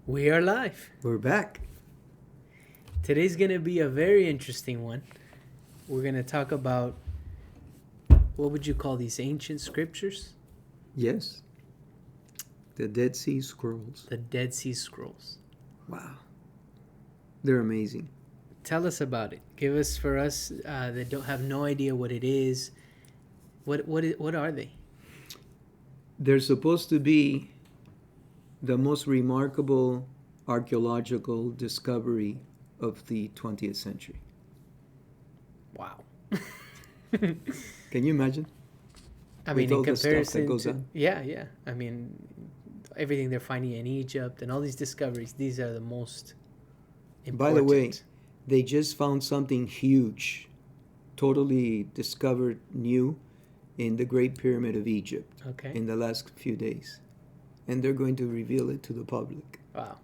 We are live. We're back. Today's going to be a very interesting one. We're going to talk about, what would you call these, ancient scriptures? Yes. The Dead Sea Scrolls. The Dead Sea Scrolls. Wow. They're amazing. Tell us about it. Give us, for us that don't have no idea what it is, what are they? They're supposed to be the most remarkable archaeological discovery of the 20th century. Wow. Can you imagine? I mean, With all in the stuff that comparison goes to... on? Yeah. I mean, everything they're finding in Egypt and all these discoveries, these are the most important. By the way, they just found something huge, totally discovered new in the Great Pyramid of Egypt in the last few days. And they're going to reveal it to the public. Wow.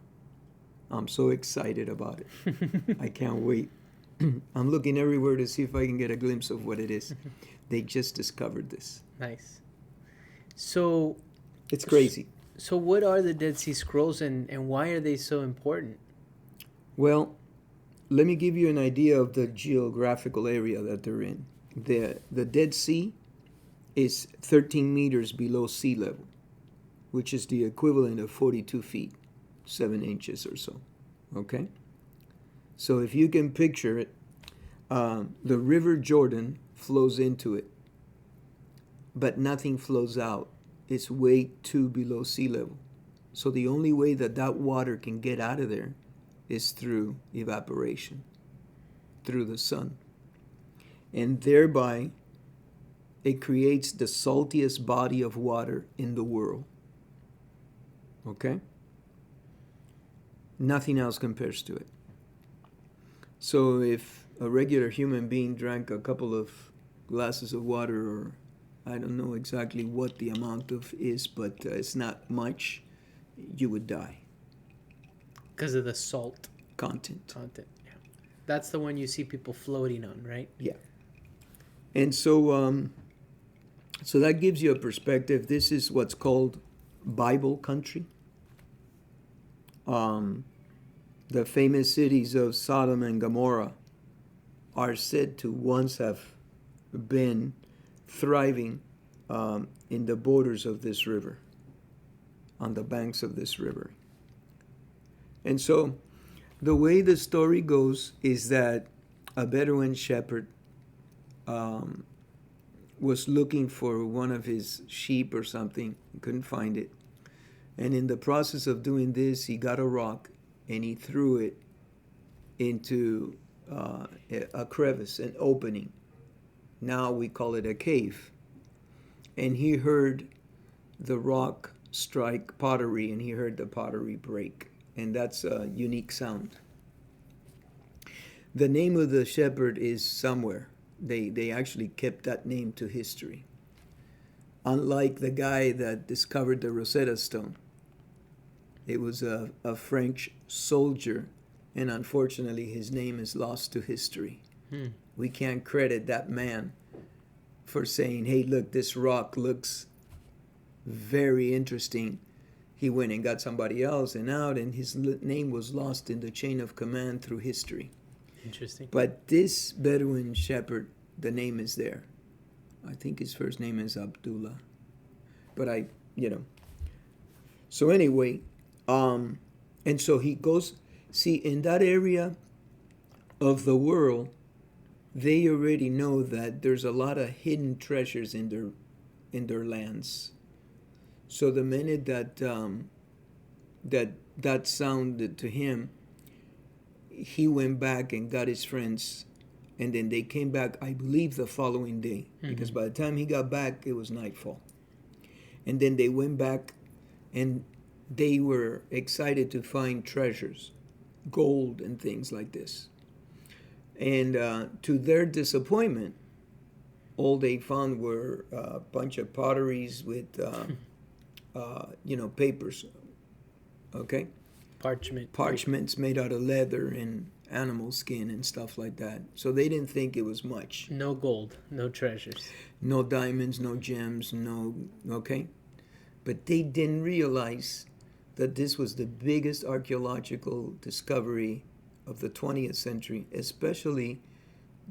I'm so excited about it. I can't wait. I'm looking everywhere to see if I can get a glimpse of what it is. They just discovered this. Nice. So... It's crazy. So what are the Dead Sea Scrolls and why are they so important? Well, let me give you an idea of the geographical area that they're in. The Dead Sea is 13 meters below sea level, which is the equivalent of 42 feet, 7 inches or so. Okay? So if you can picture it, the River Jordan flows into it, but nothing flows out. It's way too below sea level. So the only way that that water can get out of there is through evaporation, through the sun. And thereby, it creates the saltiest body of water in the world. Okay? Nothing else compares to it. So if a regular human being drank a couple of glasses of water, or I don't know exactly what the amount of is, but it's not much, you would die. Because of the salt Content. yeah. That's the one you see people floating on, right? Yeah. And so so that gives you a perspective. This is what's called Bible country. The famous cities of Sodom and Gomorrah are said to once have been thriving in the borders of this river, on the banks of this river. And so the way the story goes is that a Bedouin shepherd was looking for one of his sheep or something, couldn't find it. And in the process of doing this, he got a rock and he threw it into a crevice, an opening. Now we call it a cave. And he heard the rock strike pottery, and he heard the pottery break. And that's a unique sound. The name of the shepherd is somewhere. They actually kept that name to history. Unlike the guy that discovered the Rosetta Stone. It was a French soldier, and unfortunately his name is lost to history. We can't credit that man for saying, hey, look, this rock looks very interesting. He went and got somebody else and out, and his name was lost in the chain of command through history. Interesting. But this Bedouin shepherd, the name is there. I think his first name is Abdullah. But So anyway, and so he goes, see, in that area of the world, they already know that there's a lot of hidden treasures in their lands. So the minute that sounded to him, he went back and got his friends, and then they came back, I believe, the following day, because by the time he got back, it was nightfall. And then they went back, and they were excited to find treasures, gold and things like this. And to their disappointment, all they found were a bunch of potteries with, papers, okay? Parchments made out of leather and animal skin and stuff like that. So they didn't think it was much. No gold, no treasures. No diamonds, no gems, okay? But they didn't realize that this was the biggest archaeological discovery of the 20th century, especially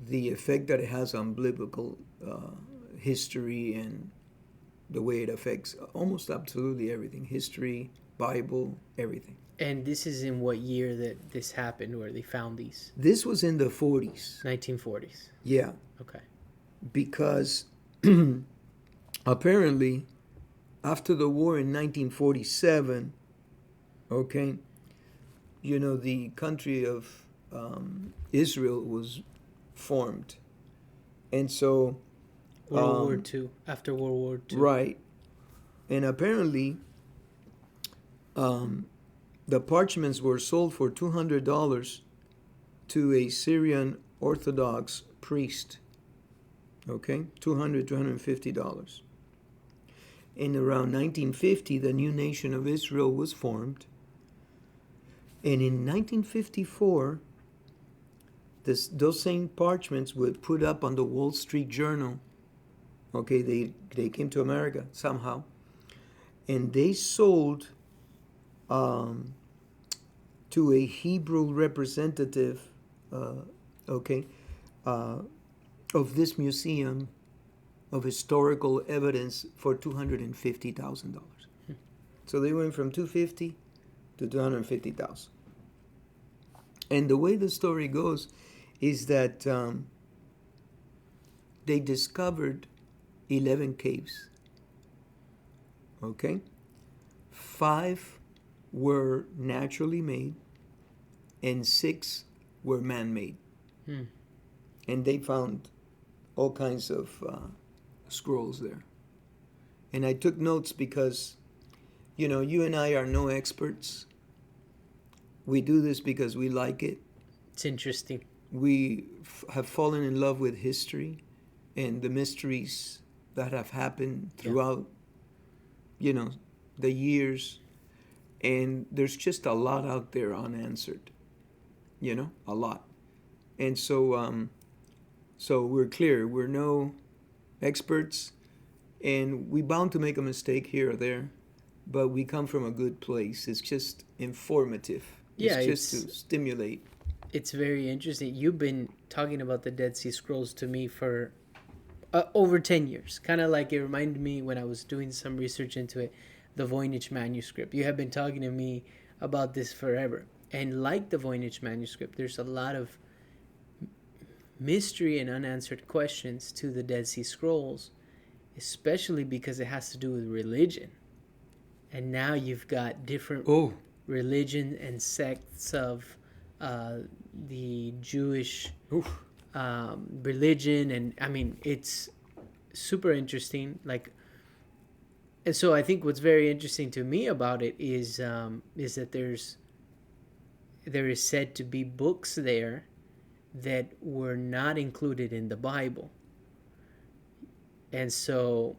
the effect that it has on biblical history and the way it affects almost absolutely everything. History, Bible, everything. And this is in what year that this happened, where they found these? This was in the 40s. 1940s. Yeah, Okay. because apparently after the war in 1947, okay, you know, the country of Israel was formed. And so World War II. After World War II. right. And apparently the parchments were sold for $200 to a Syrian Orthodox priest. Okay, $250. In around 1950, the new nation of Israel was formed. And in 1954, those same parchments were put up on the Wall Street Journal. Okay, they came to America somehow. And they sold to a Hebrew representative, of this museum of historical evidence for $250,000. So they went from $250 to $250,000. And the way the story goes is that they discovered 11 caves. Okay? 5 were naturally made and 6 were man-made. And they found all kinds of scrolls there. And I took notes because, you know, you and I are no experts. We do this because we like it. It's interesting. We have fallen in love with history and the mysteries that have happened throughout, you know, the years. And there's just a lot out there unanswered, you know, a lot. And so, so we're clear, we're no experts, and we're bound to make a mistake here or there, but we come from a good place. It's just informative. Yeah, it's just to stimulate. It's very interesting. You've been talking about the Dead Sea Scrolls to me for over 10 years. Kind of like it reminded me when I was doing some research into it, the Voynich manuscript. You have been talking to me about this forever. And like the Voynich manuscript, there's a lot of mystery and unanswered questions to the Dead Sea Scrolls, especially because it has to do with religion. And now you've got different religion and sects of the Jewish religion, and I mean, it's super interesting. Like, and so I think what's very interesting to me about it is that there is said to be books there that were not included in the Bible, and so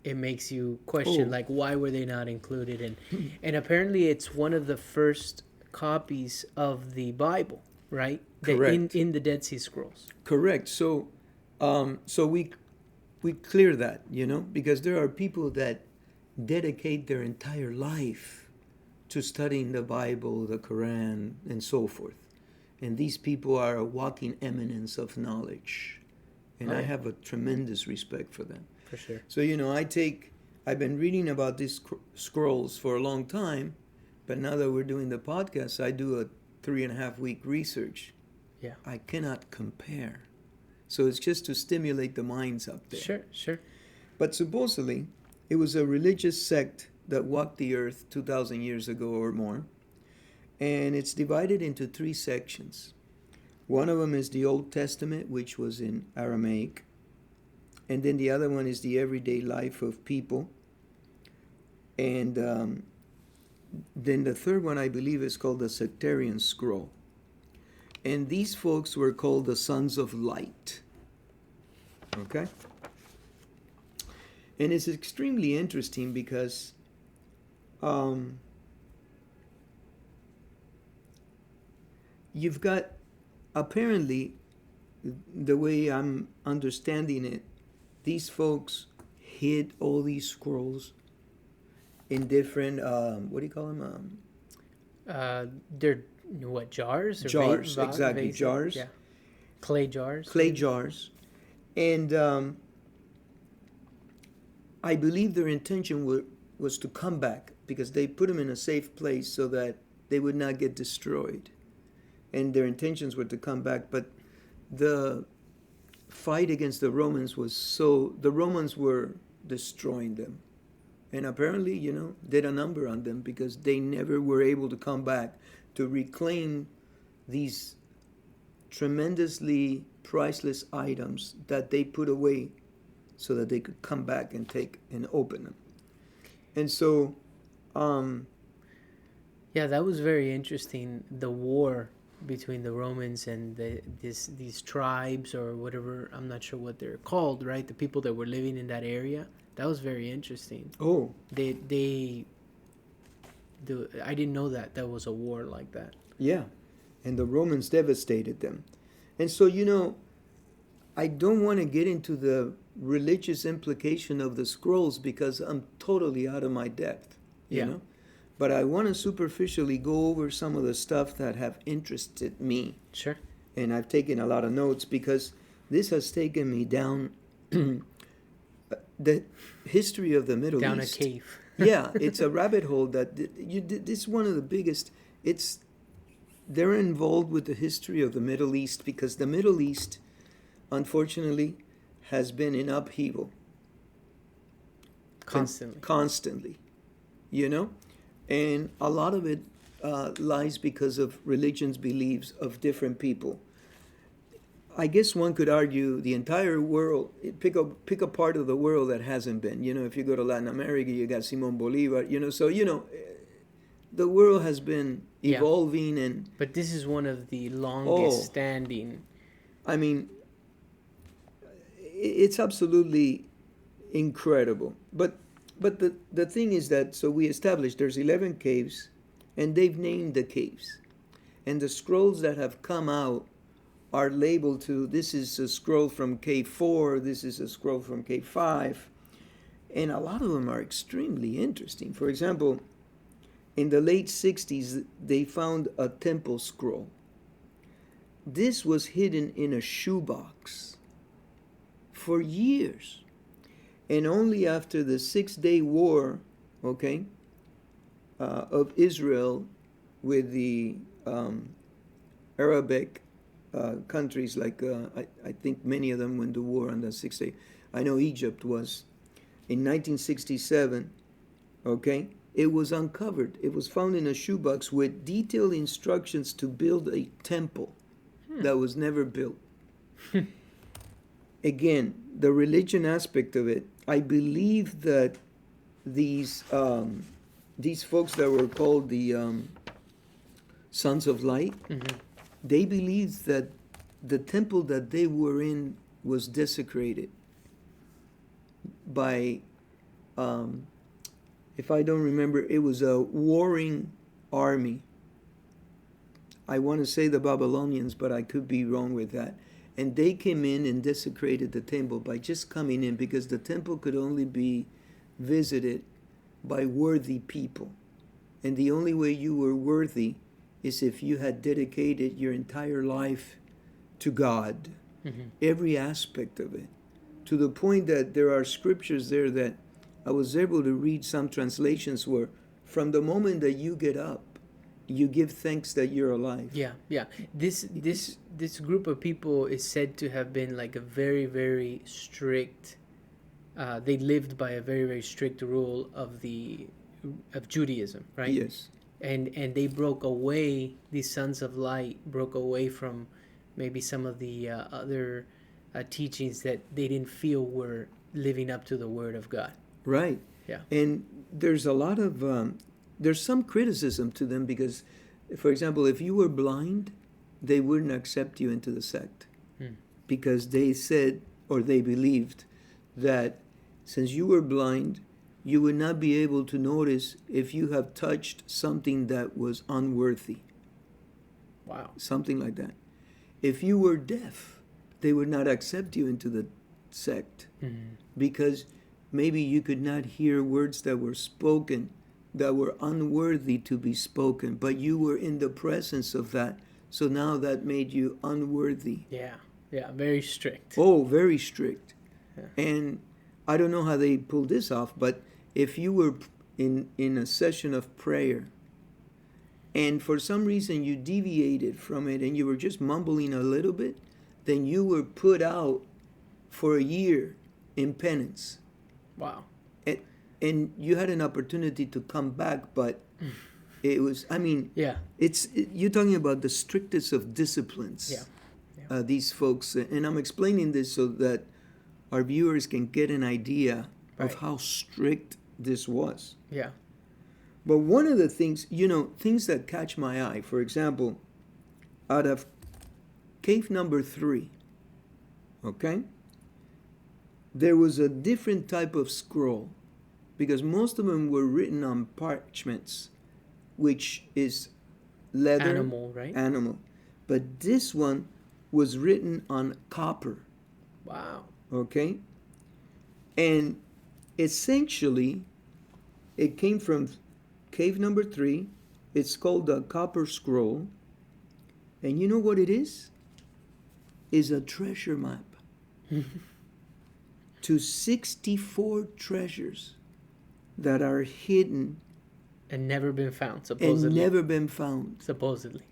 it makes you question, like, why were they not included? And apparently it's one of the first copies of the Bible, right? Correct. In the Dead Sea Scrolls. Correct. So, so we clear that, you know, because there are people that dedicate their entire life to studying the Bible, the Quran, and so forth. And these people are a walking eminence of knowledge. And I have a tremendous respect for them. For sure. So, you know, I've been reading about these scrolls for a long time, but now that we're doing the podcast, I do a 3.5-week research. Yeah. I cannot compare. So it's just to stimulate the minds up there. Sure. But supposedly, it was a religious sect that walked the earth 2,000 years ago or more. And it's divided into 3 sections. One of them is the Old Testament, which was in Aramaic. And then the other one is the everyday life of people. And then the third one, I believe, is called the Sectarian Scroll. And these folks were called the Sons of Light. Okay? And it's extremely interesting because you've got, apparently, the way I'm understanding it, these folks hid all these scrolls in different, what do you call them? They're what, jars or Jars, exactly, vases? jars, Yeah, clay jars, clay maybe. jars. And I believe their intention was to come back because they put them in a safe place so that they would not get destroyed. And their intentions were to come back, but the fight against the Romans was so, the Romans were destroying them. And apparently, did a number on them because they never were able to come back to reclaim these tremendously priceless items that they put away so that they could come back and take and open them. And so, Yeah, that was very interesting. The war between the Romans and these tribes or whatever, I'm not sure what they're called, right? The people that were living in that area. That was very interesting. oh, I didn't know that there was a war like that. yeah, and the Romans devastated them. And so, I don't want to get into the religious implication of the scrolls because I'm totally out of my depth, you Yeah. know. But I want to superficially go over some of the stuff that have interested me. Sure. And I've taken a lot of notes because this has taken me down the history of the Middle Down East. a cave. Yeah, it's a rabbit hole that this is one of the biggest. They're involved with the history of the Middle East because the Middle East, unfortunately, has been in upheaval constantly, and a lot of it lies because of religions, beliefs of different people. I guess one could argue the entire world, pick a part of the world that hasn't been. If you go to Latin America, you got Simon Bolivar, the world has been Yeah. evolving and, But this is one of the longest standing. I mean, it's absolutely incredible. But the thing is that, so we established there's 11 caves, and they've named the caves. And the scrolls that have come out are labeled to, this is a scroll from cave 4, this is a scroll from cave 5. And a lot of them are extremely interesting. For example, in the late 60s, they found a temple scroll. This was hidden in a shoebox for years. And only after the 6-day war, of Israel with the Arabic countries, like I think many of them went to war on the 6 day. I know Egypt was. In 1967, it was uncovered. It was found in a shoebox with detailed instructions to build a temple that was never built. Again, the religion aspect of it, I believe that these folks that were called the Sons of Light, they believed that the temple that they were in was desecrated by, if I don't remember, it was a warring army. I want to say the Babylonians, but I could be wrong with that. And they came in and desecrated the temple by just coming in, because the temple could only be visited by worthy people. And the only way you were worthy is if you had dedicated your entire life to God, every aspect of it, to the point that there are scriptures there that I was able to read some translations where from the moment that you get up, you give thanks that you're alive. Yeah. This group of people is said to have been like a very, very strict. They lived by a very, very strict rule of Judaism, right? Yes. And they broke away. These Sons of Light broke away from maybe some of the other teachings that they didn't feel were living up to the Word of God. Right. Yeah. And there's a lot of there's some criticism to them because, for example, if you were blind, they wouldn't accept you into the sect because they said, or they believed, that since you were blind, you would not be able to notice if you have touched something that was unworthy. Wow. Something like that. If you were deaf, they would not accept you into the sect because maybe you could not hear words that were spoken that were unworthy to be spoken, but you were in the presence of that. So now that made you unworthy. Yeah. Yeah. Very strict. Oh, very strict. Yeah. And I don't know how they pulled this off, but if you were in a session of prayer and for some reason you deviated from it and you were just mumbling a little bit, then you were put out for a year in penance. Wow. And you had an opportunity to come back, but it was, I mean, Yeah. You're talking about the strictest of disciplines. Yeah. These folks, and I'm explaining this so that our viewers can get an idea Right. of how strict this was. Yeah. But one of the things, things that catch my eye, for example, out of cave number 3, okay, there was a different type of scroll because most of them were written on parchments, which is leather. Animal, right? Animal. But this one was written on copper. Wow. Okay? And essentially, it came from cave number 3. It's called the Copper Scroll. And you know what it is? Is a treasure map to 64 treasures that are hidden And never been found, supposedly. and never been found. Supposedly.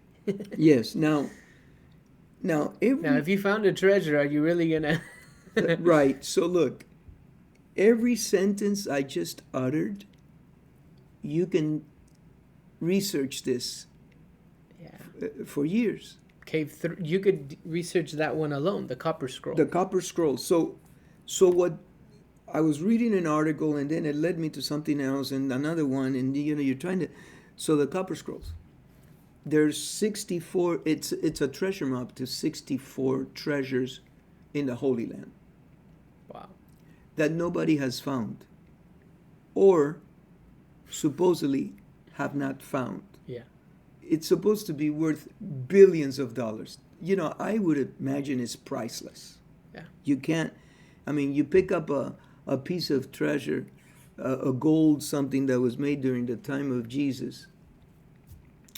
Yes. Now every Now, if you found a treasure, are you really gonna? right. So look, every sentence I just uttered, you can research this Yeah. for years. You could research that one alone, the Copper Scroll. The Copper Scroll. So what? I was reading an article, and then it led me to something else, and another one, and you're trying to. So the Copper Scrolls. There's 64. It's a treasure map to 64 treasures in the Holy Land Wow. that nobody has found, or supposedly have not found. Yeah. It's supposed to be worth billions of dollars. I would imagine it's priceless. Yeah. You can't. I mean, you pick up a piece of treasure, a gold something that was made during the time of Jesus.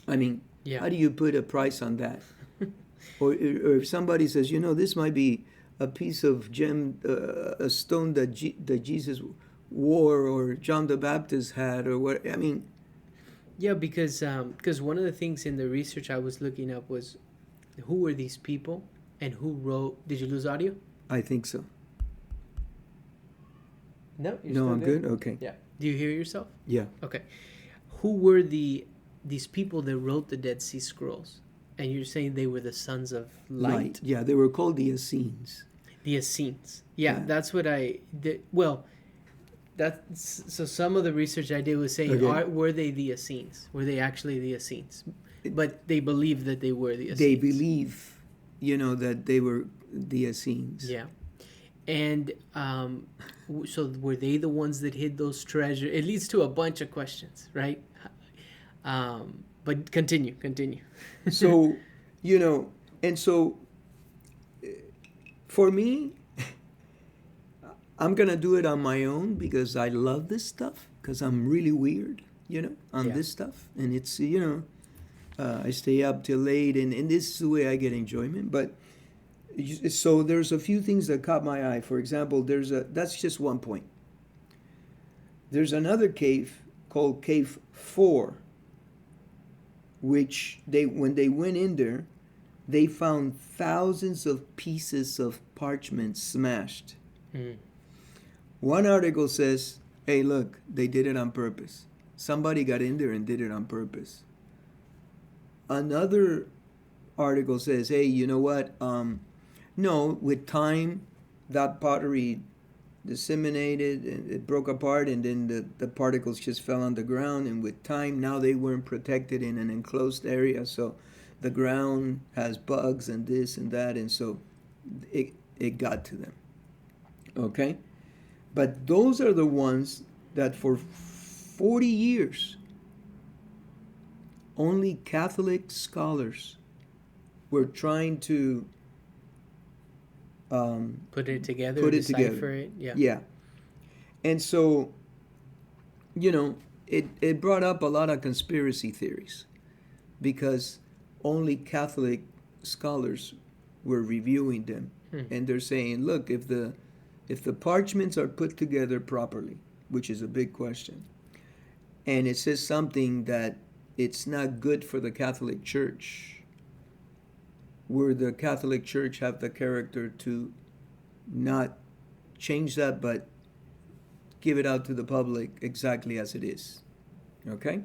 I mean, Yeah. how do you put a price on that? or if somebody says, this might be a piece of gem, a stone that Jesus wore or John the Baptist had, or what? I mean, Yeah, because one of the things in the research I was looking up was who were these people and who wrote. Did you lose audio? I think so. No. You're No, still I'm good. Okay. Yeah. Do you hear yourself? Yeah. Okay. Who were these people that wrote the Dead Sea Scrolls? And you're saying they were the sons of light? Yeah, they were called the Essenes. The Essenes. Yeah, Yeah. that's what I did. Well, so some of the research I did was saying, Okay. were they the Essenes? Were they actually the Essenes? But they believed that they were the Essenes. They believe, that they were the Essenes. Yeah. And so were they the ones that hid those treasures? It leads to a bunch of questions, right? But continue. So, and so for me, I'm going to do it on my own because I love this stuff, because I'm really weird, on Yeah. this stuff. And it's, I stay up till late, and this is the way I get enjoyment. But so there's a few things that caught my eye. For example, that's just one point. There's another cave called Cave 4, which when they went in there, they found thousands of pieces of parchment smashed. Mm. One article says, hey, look, they did it on purpose. Somebody got in there and did it on purpose. Another article says, hey, you know what? No, with time, that pottery disseminated and it broke apart, and then the particles just fell on the ground, and with time, now they weren't protected in an enclosed area, so the ground has bugs and this and that, and so it got to them. Okay? But those are the ones that for 40 years, only Catholic scholars were trying to Put it together, put it decipher together. it. Yeah. Yeah. And so, it brought up a lot of conspiracy theories because only Catholic scholars were reviewing them, and they're saying, look, if the parchments are put together properly, which is a big question, and it says something that it's not good for the Catholic Church, where the Catholic Church have the character to not change that, but give it out to the public exactly as it is. Okay?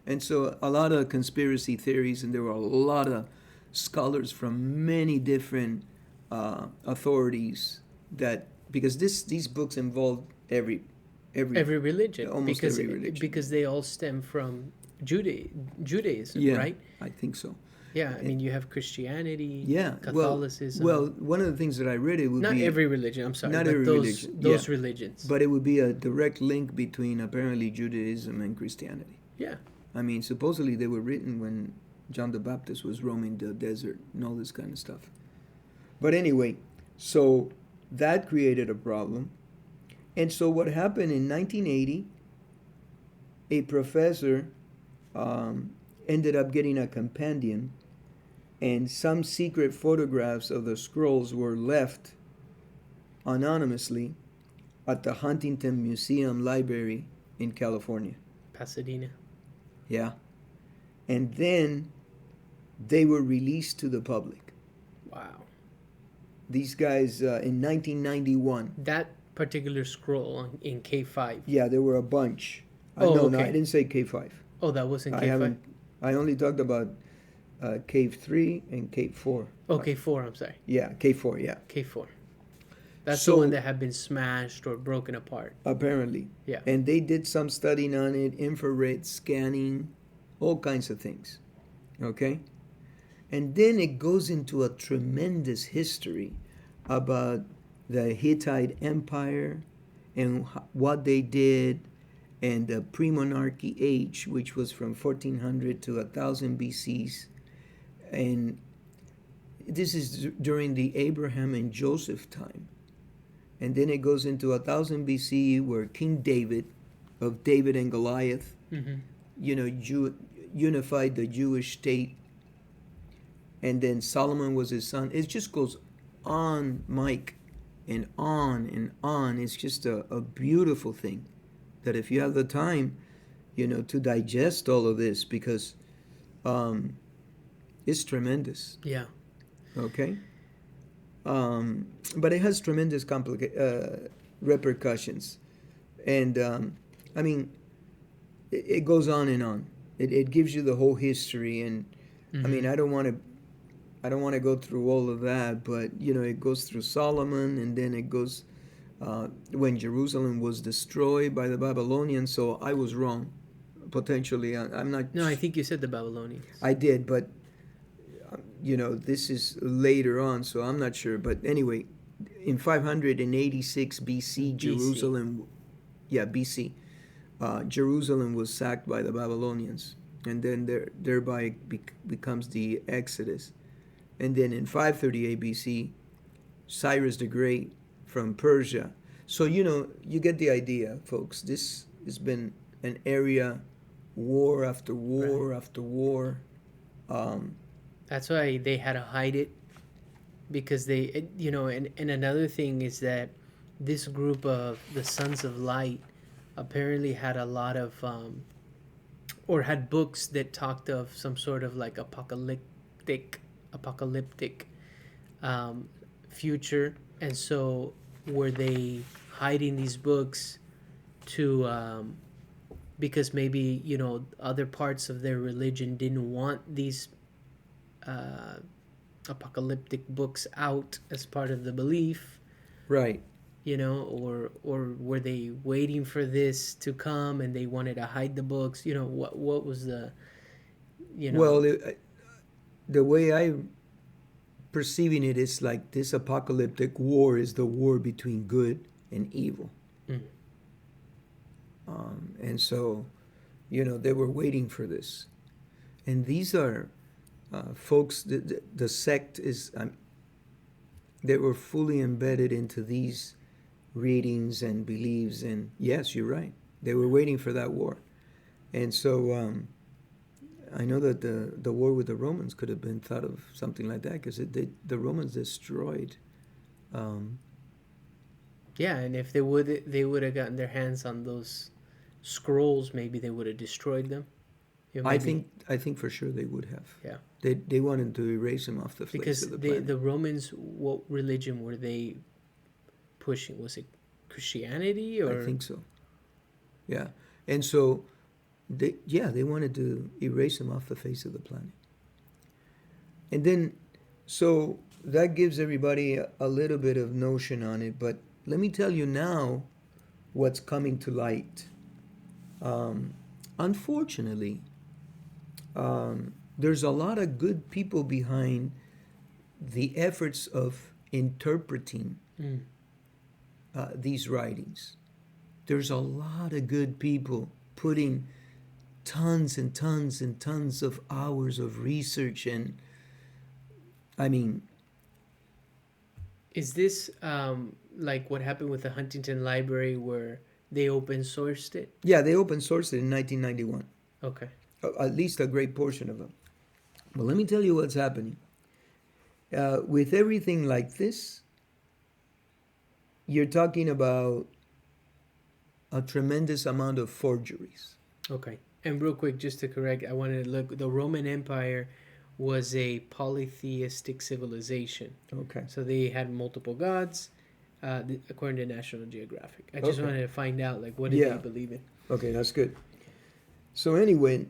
And so a lot of conspiracy theories, and there were a lot of scholars from many different authorities that, because these books involve every religion, almost because every religion. because they all stem from Judaism, Yeah, right? I think so. Yeah, I mean, you have Christianity, Yeah, Catholicism. well, one of the things that I read, it would not be every religion. I'm sorry, not but every those religion, those yeah. religions. But it would be a direct link between apparently Judaism and Christianity. Yeah, I mean, supposedly they were written when John the Baptist was roaming the desert and all this kind of stuff. But anyway, so that created a problem. And so what happened in 1980, a professor ended up getting a compendium, and some secret photographs of the scrolls were left anonymously at the Huntington Museum Library in California. Pasadena. Yeah. And then they were released to the public. Wow. These guys in 1991. That particular scroll in K5. Yeah, there were a bunch. Oh, no, okay. I didn't say K5. Oh, that was in K5? I haven't. I only talked about Cave 3 and Cave 4. Oh, K4, I'm sorry. Yeah, K4, yeah. K4. That's So- the one that had been smashed or broken apart. Apparently. Yeah. And they did some studying on it, infrared scanning, all kinds of things. Okay? And then it goes into a tremendous history about the Hittite Empire and what they did, and the pre-monarchy age, which was from 1400 to 1000 BCs. And this is during the Abraham and Joseph time. And then it goes into 1000 BC, where King David, of David and Goliath, unified the Jewish state. And then Solomon was his son. It just goes on, Mike, and on and on. It's just a beautiful thing that if you have the time, to digest all of this, because it's tremendous. Yeah. Okay? But it has tremendous repercussions. And, I mean, it goes on and on. It gives you the whole history. And, I mean, I don't want to go through all of that, but, it goes through Solomon, and then it goes when Jerusalem was destroyed by the Babylonians. So I was wrong, potentially. I'm not... No, I think you said the Babylonians. I did, but... this is later on, so I'm not sure. But anyway, in 586 BC, Jerusalem, BC, Jerusalem was sacked by the Babylonians, and then thereby becomes the Exodus. And then in 538 BC, Cyrus the Great from Persia. So, you get the idea, folks. This has been an area, war after war after war. That's why they had to hide it, because they, and another thing is that this group of the Sons of Light apparently had a lot of, or had books that talked of some sort of like apocalyptic future. And so were they hiding these books to, because maybe, other parts of their religion didn't want these apocalyptic books out as part of the belief, Right. Or were they waiting for this to come and they wanted to hide the books? What was the, Well, the way I'm perceiving it is like this apocalyptic war is the war between good and evil. And so, they were waiting for this. And these are folks, the sect is, they were fully embedded into these readings and beliefs. And yes, you're right. They were waiting for that war. And so I know that the war with the Romans could have been thought of something like that because the Romans destroyed. Um, Yeah, and if they would have gotten their hands on those scrolls, maybe they would have destroyed them. You know, maybe, I think for sure they would have. yeah, They wanted to erase them off the face because of the planet. the Romans, what religion were they pushing? Was it Christianity I or? think so. Yeah, and so they wanted to erase them off the face of the planet. And then, so that gives everybody a little bit of notion on it. But let me tell you now what's coming to light. Um, Unfortunately, there's a lot of good people behind the efforts of interpreting Mm, these writings. There's a lot of good people putting tons and tons and tons of hours of research, and I mean, is this like what happened with the Huntington Library where they open sourced it? yeah, they open sourced it in 1991, Okay. at least a great portion of them. But let me tell you what's happening. With everything like this, you're talking about a tremendous amount of forgeries. Okay. And real quick, just to correct, I wanted to look. The Roman Empire was a polytheistic civilization. Okay. So they had multiple gods, according to National Geographic. I just Okay. wanted to find out, like, what did Yeah. they believe in? Okay, that's good. So anyway,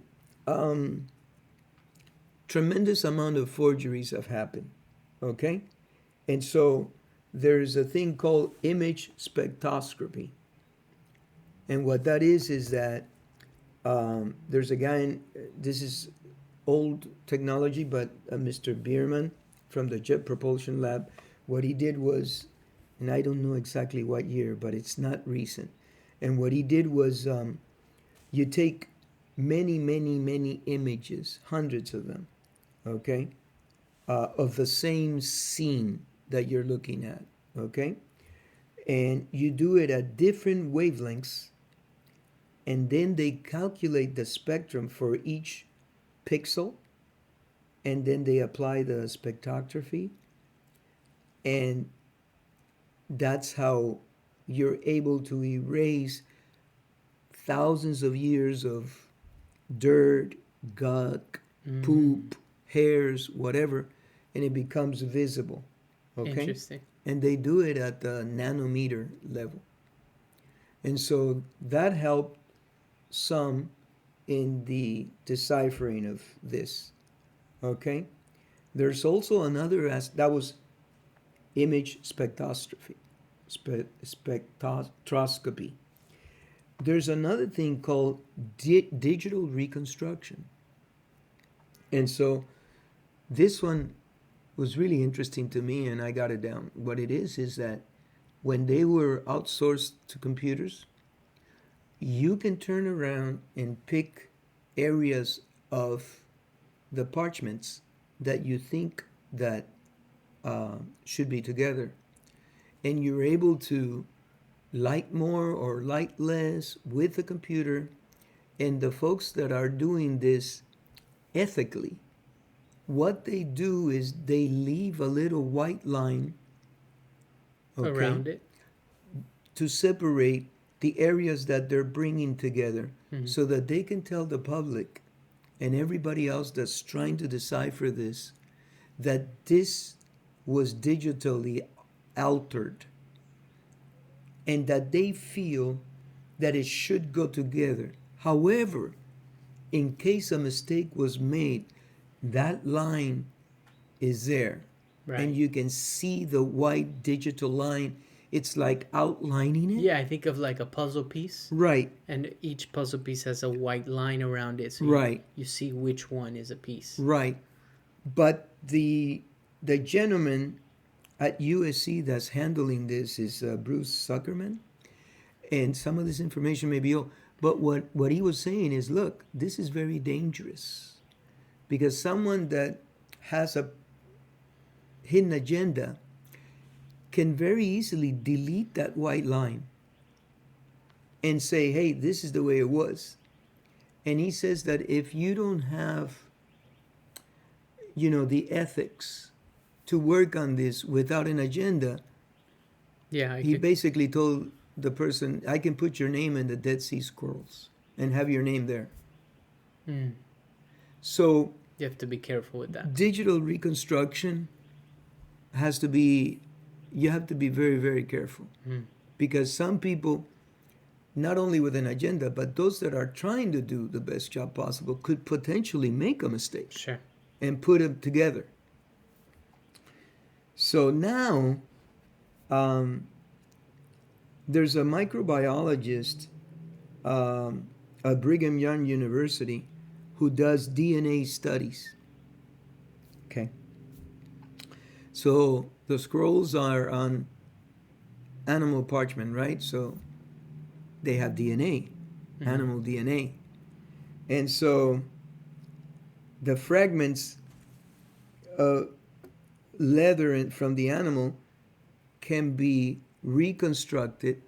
um, tremendous amount of forgeries have happened. Okay, and so there's a thing called image spectroscopy, and what that is that there's a guy in, this is old technology, but Mr. Bierman from the Jet Propulsion Lab, what he did was, and I don't know exactly what year, but it's not recent, and what he did was you take many images, hundreds of them, okay, of the same scene that you're looking at, okay, and you do it at different wavelengths, and then they calculate the spectrum for each pixel, and then they apply the spectroscopy, and that's how you're able to erase thousands of years of dirt, gunk, poop, hairs, whatever, and it becomes visible. Okay? Interesting. And they do it at the nanometer level. And so that helped some in the deciphering of this. Okay? There's also another that was image spectroscopy. Spectroscopy. There's another thing called digital reconstruction. And so this one was really interesting to me, and I got it down. What it is that when they were outsourced to computers, you can turn around and pick areas of the parchments that you think that should be together, and you're able to light more or light less with the computer. And the folks that are doing this ethically, what they do is they leave a little white line, okay, Around it. to separate the areas that they're bringing together, so that they can tell the public and everybody else that's trying to decipher this that this was digitally altered, and that they feel that it should go together. However, in case a mistake was made, that line is there. Right. And you can see the white digital line. It's like outlining it. Yeah, I think of like a puzzle piece, Right, and each puzzle piece has a white line around it, so right, you see which one is a piece. right. But the gentleman at USC that's handling this is Bruce Zuckerman, and some of this information may be old. But what he was saying is, look, this is very dangerous, because someone that has a hidden agenda can very easily delete that white line and say, hey, this is the way it was. And he says that if you don't have, you know, the ethics to work on this without an agenda, Yeah, I he could. basically told the person, I can put your name in the Dead Sea Scrolls and have your name there. Mm, So you have to be careful with that. digital reconstruction has to be, you have to be very, very careful. Mm, Because some people, not only with an agenda, but those that are trying to do the best job possible could potentially make a mistake sure. and put them together. So now um, there's a microbiologist at Brigham Young University who does DNA studies. Okay. So the scrolls are on animal parchment, right? So they have DNA, animal DNA. And so the fragments of leather from the animal can be reconstructed,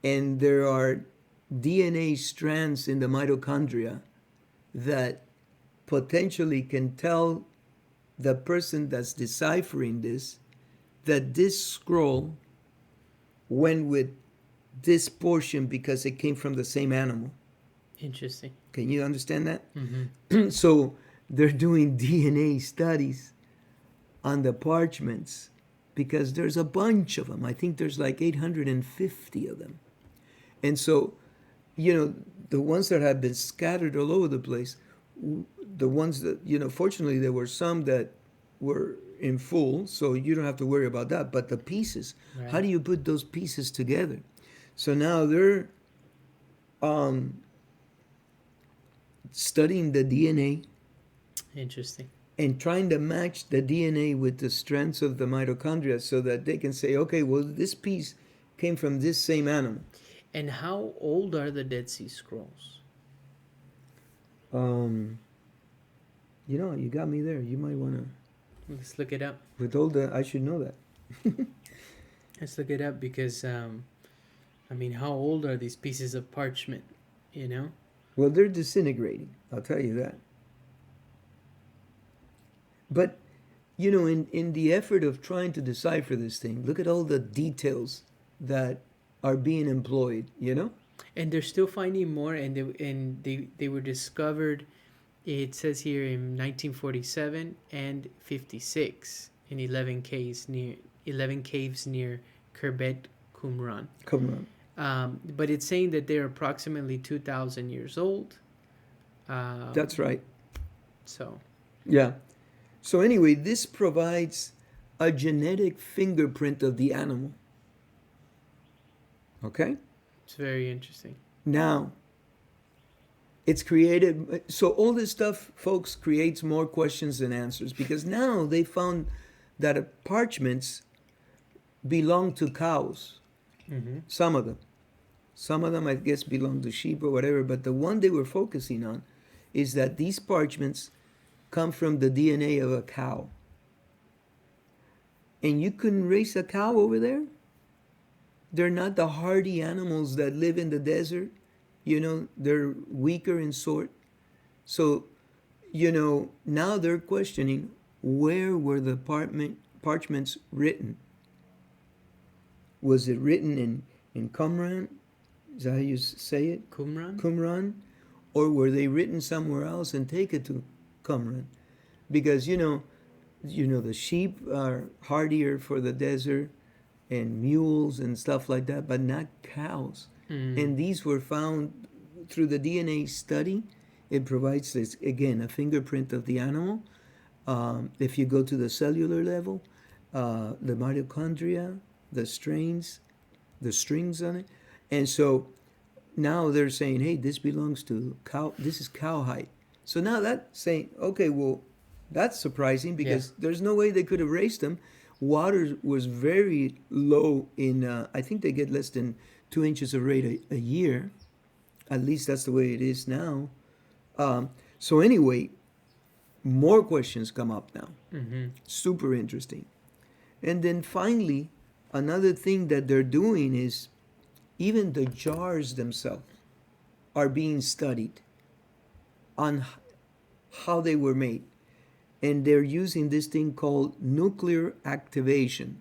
and there are DNA strands in the mitochondria that potentially can tell the person that's deciphering this that this scroll went with this portion because it came from the same animal. Interesting. Can you understand that? Mm-hmm. So they're doing DNA studies on the parchments because there's a bunch of them. I think there's like 850 of them. And so, you know, the ones that have been scattered all over the place, the ones that, you know, fortunately there were some that were in full, so you don't have to worry about that. But the pieces, Right. how do you put those pieces together? So now they're studying the DNA Interesting. and trying to match the DNA with the strands of the mitochondria so that they can say, okay, well, this piece came from this same animal. And how old are the Dead Sea Scrolls? You know, you got me there. You might want to, Let's look it up. with all the, I should know that. Let's look it up because, I mean, how old are these pieces of parchment? You know? Well, they're disintegrating. I'll tell you that. But, you know, in the effort of trying to decipher this thing, look at all the details that are being employed, you know? And they're still finding more, and they were discovered. It says here in 1947 and 56 in 11 caves near Kerbet, Qumran. Come on. But it's saying that they're approximately 2,000 years old. That's right. So, Yeah. So anyway, this provides a genetic fingerprint of the animal. Okay? it's very interesting. Now, it's created, so all this stuff, folks, creates more questions than answers because now they found that parchments belong to cows. Mm-hmm. Some of them. Some of them, I guess, belong to sheep or whatever, but the one they were focusing on is that these parchments come from the DNA of a cow. And you couldn't raise a cow over there? They're not the hardy animals that live in the desert. You know, they're weaker in sort. So, you know, now they're questioning where were the parchments written? Was it written in Qumran? Is that how you say it? Qumran? Qumran? Or were they written somewhere else and take it to Qumran? Because, you know, the sheep are hardier for the desert and mules and stuff like that, but not cows. And these were found through the DNA study. It provides this, again, a fingerprint of the animal. If you go to the cellular level, the mitochondria, the strings on it. And so now they're saying, hey, this belongs to cow. This is cowhide. So now that's saying, okay, well, that's surprising because there's no way they could have raised them. Water was very low in, I think they get less than 2 inches of rain a year. At least that's the way it is now. So anyway, more questions come up now. Mm-hmm. Super interesting. And then finally, another thing that they're doing is even the jars themselves are being studied. on how they were made. And they're using this thing called nuclear activation,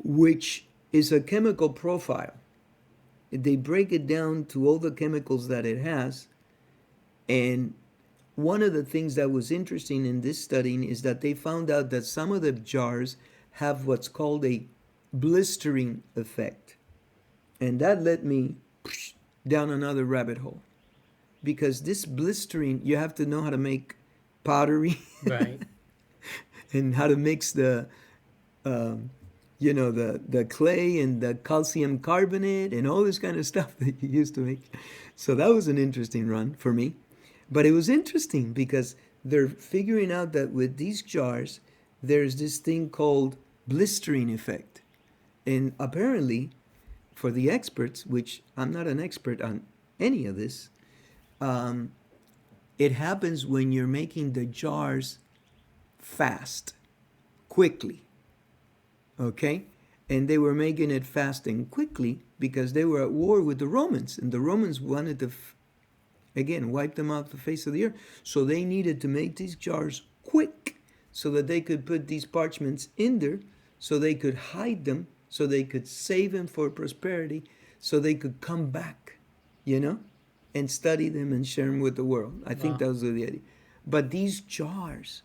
which is a chemical profile. They break it down to all the chemicals that it has. And one of the things that was interesting in this studying is that they found out that some of the jars have what's called a blistering effect. And that led me down another rabbit hole. Because this blistering, you have to know how to make pottery. Right. And how to mix the the clay and the calcium carbonate and all this kind of stuff that you used to make. So that was an interesting run for me. But it was interesting because they're figuring out that with these jars, there's this thing called blistering effect. And apparently, for the experts, which I'm not an expert on any of this, it happens when you're making the jars fast, quickly. Okay? And they were making it fast and quickly because they were at war with the Romans. And the Romans wanted to, again, wipe them off the face of the earth. So they needed to make these jars quick so that they could put these parchments in there, so they could hide them, so they could save them for prosperity, so they could come back, and study them and share them with the world. I think that was the idea. But these jars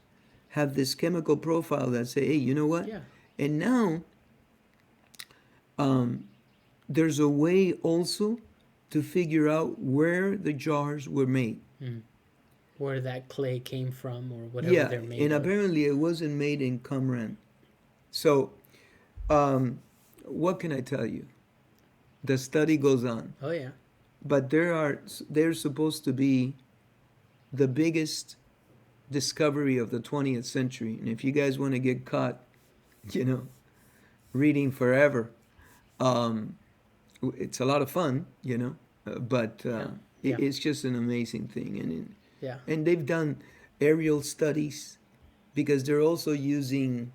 have this chemical profile that say, hey, you know what? Yeah. And now there's a way also to figure out where the jars were made. Where that clay came from or whatever they're made and of. Apparently it wasn't made in Qumran. So what can I tell you? The study goes on. Oh, yeah. But they're supposed to be the biggest discovery of the 20th century. And if you guys want to get caught, reading forever, it's a lot of fun, but it's just an amazing thing. And they've done aerial studies because they're also using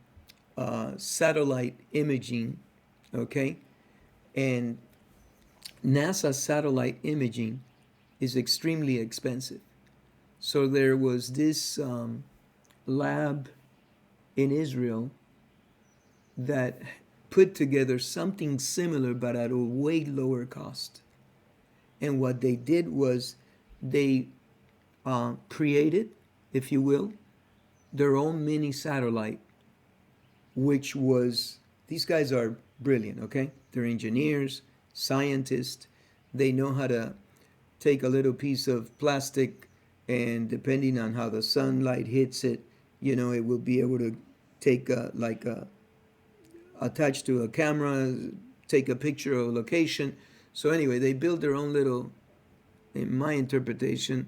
satellite imaging, okay? And NASA satellite imaging is extremely expensive. So there was this lab in Israel that put together something similar but at a way lower cost. And what they did was they created, if you will, their own mini satellite, which was, these guys are brilliant, okay? They're engineers, scientists. They know how to take a little piece of plastic, and depending on how the sunlight hits it, it will be able to take attached to a camera, take a picture of a location. So anyway, they built their own little, in my interpretation,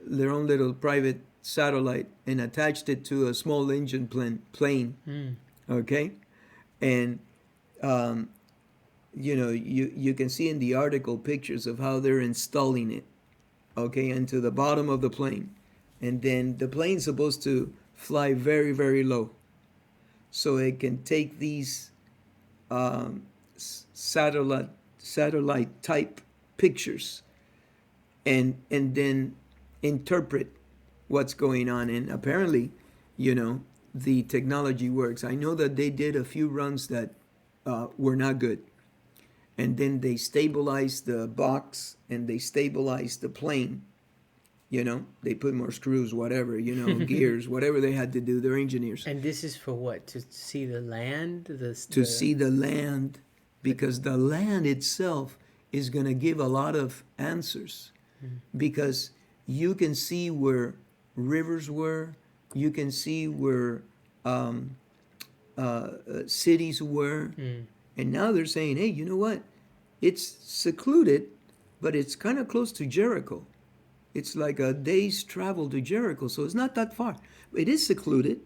their own little private satellite and attached it to a small engine plane. Okay? And, you can see in the article pictures of how they're installing it, okay, into the bottom of the plane. And then the plane's supposed to fly very, very low, so it can take these satellite type pictures and then interpret what's going on. And apparently, the technology works. I know that they did a few runs that were not good. And then they stabilized the box and they stabilized the plane. They put more screws, whatever, gears, whatever they had to do. They're engineers. And this is for what? To see the land? To see the land, because the land itself is going to give a lot of answers. Because you can see where rivers were, you can see where cities were. And now they're saying, hey, you know what? It's secluded, but it's kind of close to Jericho. It's like a day's travel to Jericho, so it's not that far. It is secluded.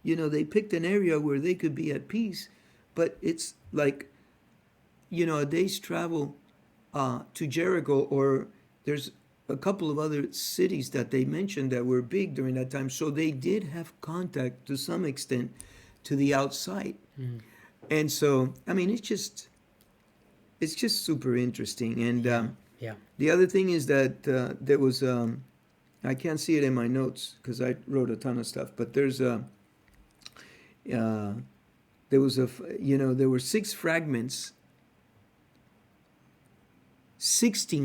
They picked an area where they could be at peace, but it's like, a day's travel to Jericho, or there's a couple of other cities that they mentioned that were big during that time. So they did have contact to some extent to the outside. And so, I mean, it's just super interesting. And Yeah. The other thing is that there was, I can't see it in my notes because I wrote a ton of stuff, but uh, there was there were 16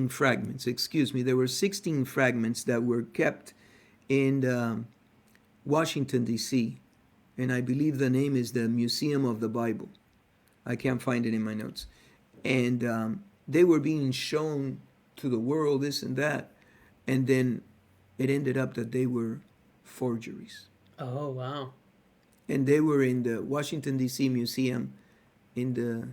fragments, excuse me, there were 16 fragments that were kept in Washington, D.C., and I believe the name is the Museum of the Bible. I can't find it in my notes. And they were being shown to the world, this and that, and then it ended up that they were forgeries. Oh, wow. And they were in the Washington, D.C. Museum, in the,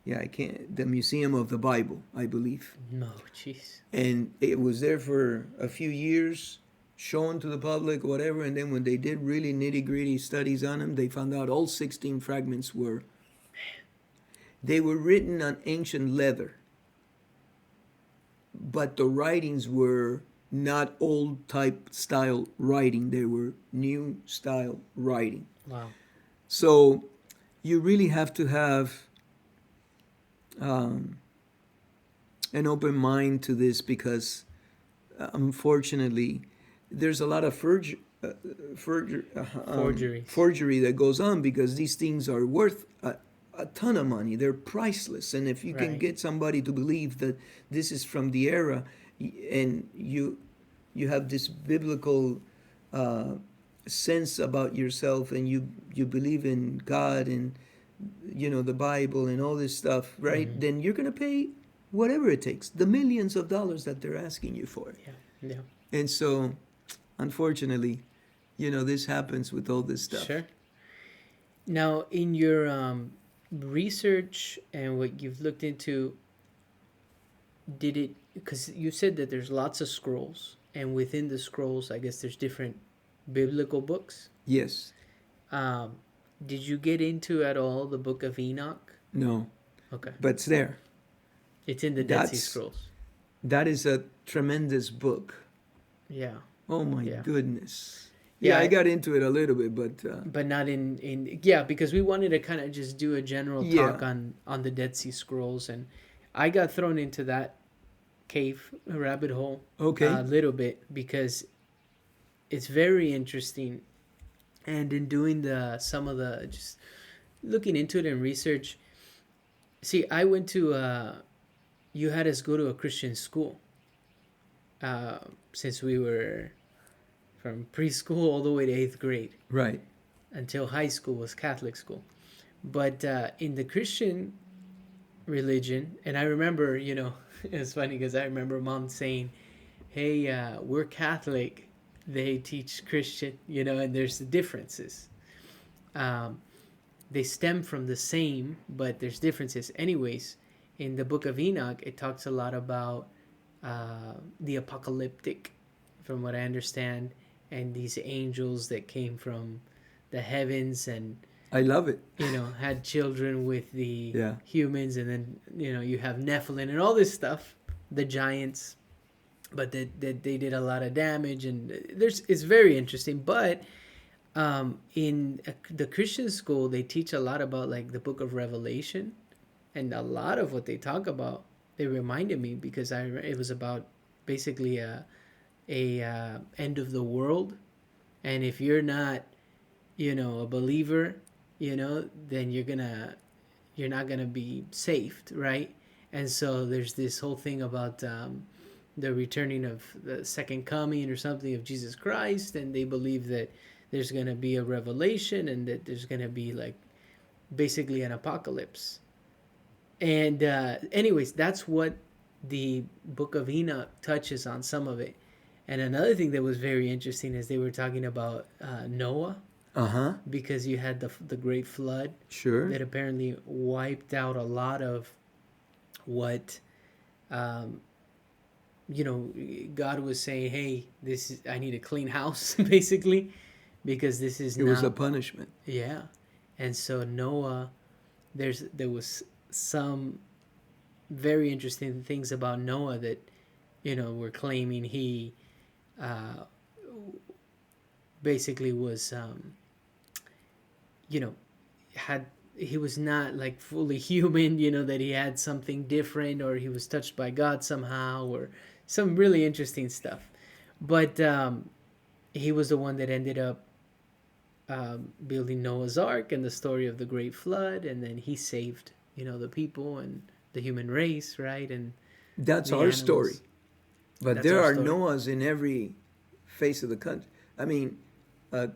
yeah, I can't, the Museum of the Bible, I believe. No, jeez. And it was there for a few years, shown to the public, whatever. And then when they did really nitty gritty studies on them, they found out all 16 fragments were, they were written on ancient leather, but the writings were not old type style writing, they were new style writing. Wow. So you really have to have an open mind to this because unfortunately there's a lot of Forgeries. forgery that goes on because these things are worth a ton of money. They're priceless, and if you can Right. get somebody to believe that this is from the era, and you have this biblical sense about yourself, and you believe in God and the Bible and all this stuff, right? Mhm. Then you're gonna pay whatever it takes, the millions of dollars that they're asking you for. Yeah. Yeah. And so, unfortunately, this happens with all this stuff. Sure. Now, in your research and what you've looked into, did it, because you said that there's lots of scrolls, and within the scrolls, I guess there's different biblical books. Yes. Um, did you get into at all the book of Enoch? No. Okay. But it's there. It's in the Dead Sea That's Scrolls. that is a tremendous book. Yeah. Oh my Yeah. goodness. Yeah, Yeah, I I- got into it a little bit, but But not in yeah, because we wanted to kind of just do a general Yeah. talk on the Dead Sea Scrolls, and I got thrown into that cave rabbit hole okay. a little bit because it's very interesting, and in doing the some of the just looking into it and research. See, I went to you had us go to a Christian school since we were from preschool all the way to 8th grade Right. until high school was Catholic school. But in the Christian religion, and I remember, it's funny because I remember mom saying, hey, we're Catholic, they teach Christian, and there's the differences. They stem from the same, but there's differences. Anyways, in the book of Enoch, it talks a lot about the apocalyptic, from what I understand, and these angels that came from the heavens and I love it. had children with the Yeah. humans, and then you have Nephilim and all this stuff, the giants, but that they did a lot of damage, and it's very interesting. But in the Christian school, they teach a lot about like the book of Revelation, and a lot of what they talk about, they reminded me because it was about basically a end of the world, and if you're not a believer, then you're not gonna be saved, right? And so there's this whole thing about the returning of the second coming or something of Jesus Christ, and they believe that there's gonna be a revelation and that there's gonna be like basically an apocalypse. And anyways, that's what the book of Enoch touches on, some of it. And another thing that was very interesting is they were talking about Noah, Uh-huh. because you had the great flood Sure. that apparently wiped out a lot of what God was saying, hey, I need a clean house basically, because this is It not was a punishment. yeah. And so Noah, there was some very interesting things about Noah that were claiming he basically was had he was not like fully human, that he had something different, or he was touched by God somehow, or some really interesting stuff. But he was the one that ended up building Noah's Ark and the story of the Great Flood, and then he saved, the people and the human race, right? And That's the our story. animals. But That's there our are story. Noahs in every face of the country. I mean,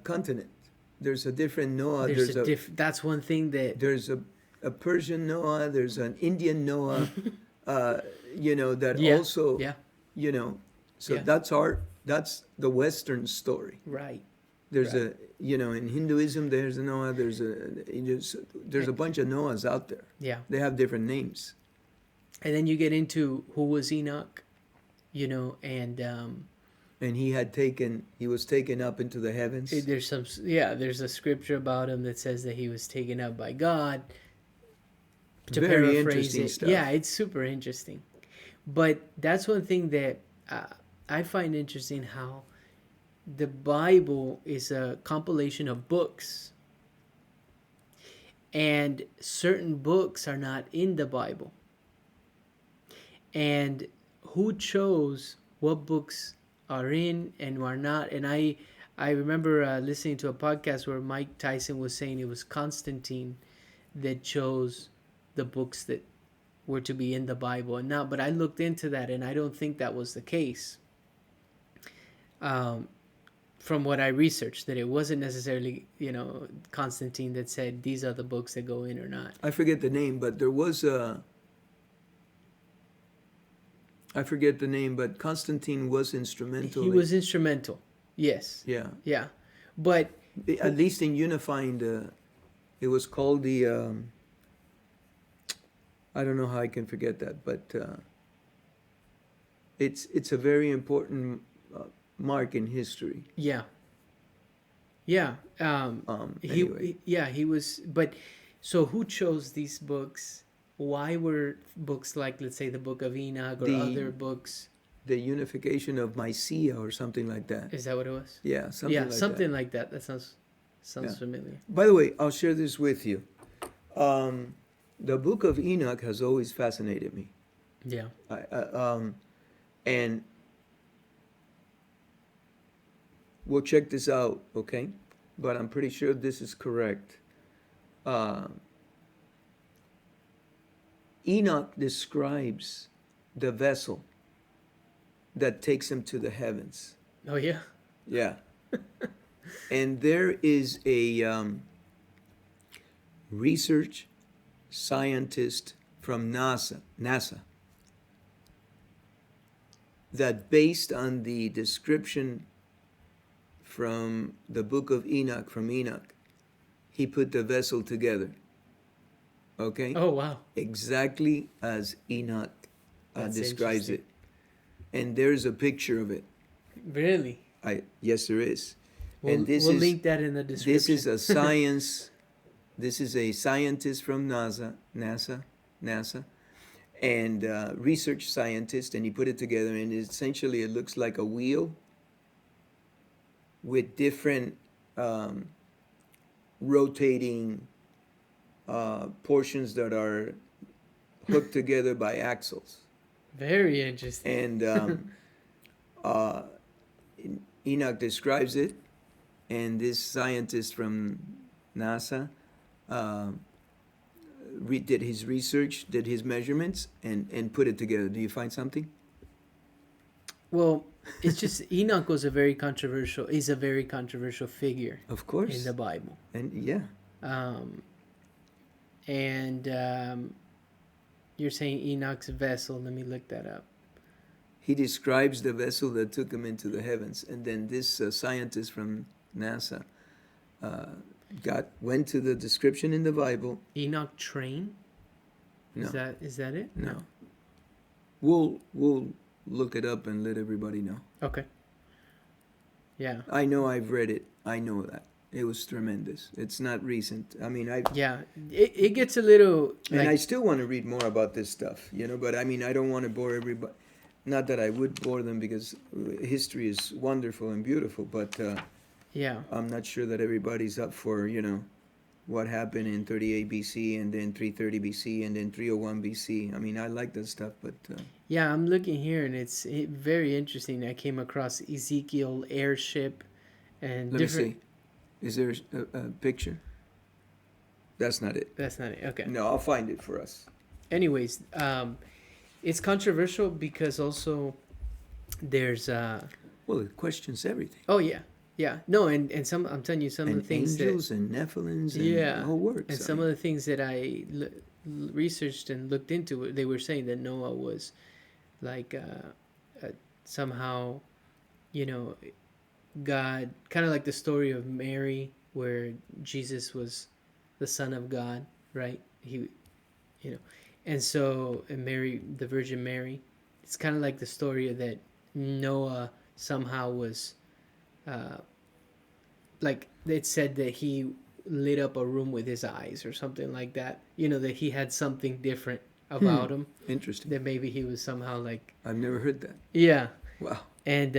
continent. There's a different Noah. That's one thing that There's a Persian Noah. There's an Indian Noah. That yeah, also, yeah, you know. So yeah, that's the Western story. right, There's right. in Hinduism, there's a Noah. There's a bunch of Noahs out there. Yeah. They have different names. And then you get into who was Enoch, and And he was taken up into the heavens. there's a scripture about him that says that he was taken up by God. To Very paraphrase interesting it, stuff. yeah, it's super interesting. But that's one thing that I find interesting, how the Bible is a compilation of books, and certain books are not in the Bible. And who chose what books are in and are not? And I remember listening to a podcast where Mike Tyson was saying it was Constantine that chose the books that were to be in the Bible and not. But I looked into that, and I don't think that was the case. From what I researched, that it wasn't necessarily, Constantine that said these are the books that go in or not. I forget the name, but there was a. I forget the name, but Constantine was instrumental. He was instrumental. Yes. Yeah. Yeah. But at least in unifying the. It was called the. I don't know how I can forget that, but it's a very important mark in history. yeah. Yeah. Anyway. He was, but so who chose these books? Why were books like, let's say, the Book of Enoch or other books? The unification of Mysia or something like that. Is that what it was? Yeah, something like that. That sounds Yeah. familiar. By the way, I'll share this with you. The Book of Enoch has always fascinated me. Yeah. And we'll check this out, okay? But I'm pretty sure this is correct. Enoch describes the vessel that takes him to the heavens. Oh yeah. Yeah. And there is a research scientist from NASA, that based on the description from the Book of Enoch, from Enoch, he put the vessel together. Okay? Oh wow. Exactly as Enoch That's describes interesting. it. And there's a picture of it. Really? Yes, there is. We'll link that in the description. This is a science. This is a scientist from NASA, and research scientist, and he put it together, and essentially it looks like a wheel with different rotating portions that are hooked together by axles. Very interesting. And Enoch describes it, and this scientist from NASA did his research, did his measurements, and put it together. Do you find something? Well, it's just Enoch is a very controversial figure. Of course. In the Bible. And yeah. You're saying Enoch's vessel. Let me look that up. He describes the vessel that took him into the heavens, and then this scientist from NASA went to the description in the Bible. Enoch train? No. Is that it? No. We'll look it up and let everybody know. Okay. Yeah. I know I've read it. I know that. It was tremendous. It's not recent. I mean, Yeah, it gets a little. And I still want to read more about this stuff, but I mean, I don't want to bore everybody. Not that I would bore them, because history is wonderful and beautiful, but yeah. I'm not sure that everybody's up for, what happened in 38 BC and then 330 BC and then 301 BC. I mean, I like that stuff, but Yeah, I'm looking here and it's very interesting. I came across Ezekiel airship and let me different. see. Is there a picture? That's not it. That's not it. Okay. No, I'll find it for us. Anyways, it's controversial because also there's Well, it questions everything. oh yeah, yeah, no, and some, I'm telling you, some of the And things angels that, and Nephilims and yeah, the whole works. and some of the things that I researched and looked into, they were saying that Noah was like somehow, you know, God, kind of like the story of Mary, where Jesus was the son of God, right? He, you know, and so, and Mary, the Virgin Mary, it's kind of like the story of that Noah somehow was, uh, like it said that he lit up a room with his eyes or something like that. You know, that he had something different about him. Interesting. That maybe he was somehow like, I've never heard that. yeah, Wow. and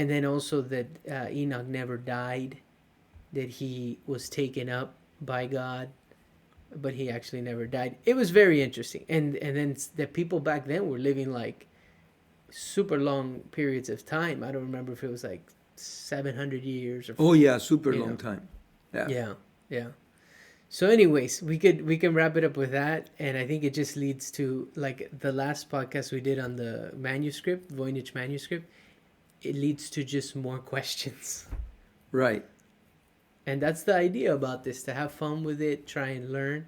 then also that Enoch never died, that he was taken up by God, but he actually never died. It was very interesting, and then the people back then were living like super long periods of time. I don't remember if it was like 700 years or Oh yeah, super you long know. time. Yeah. Yeah, yeah. So, anyways, we can wrap it up with that, and I think it just leads to like the last podcast we did on the manuscript, Voynich manuscript. It leads to just more questions, Right. and that's the idea about this: to have fun with it, try and learn,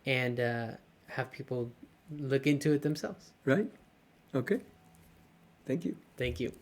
and have people look into it themselves. Right. Okay. Thank you. Thank you.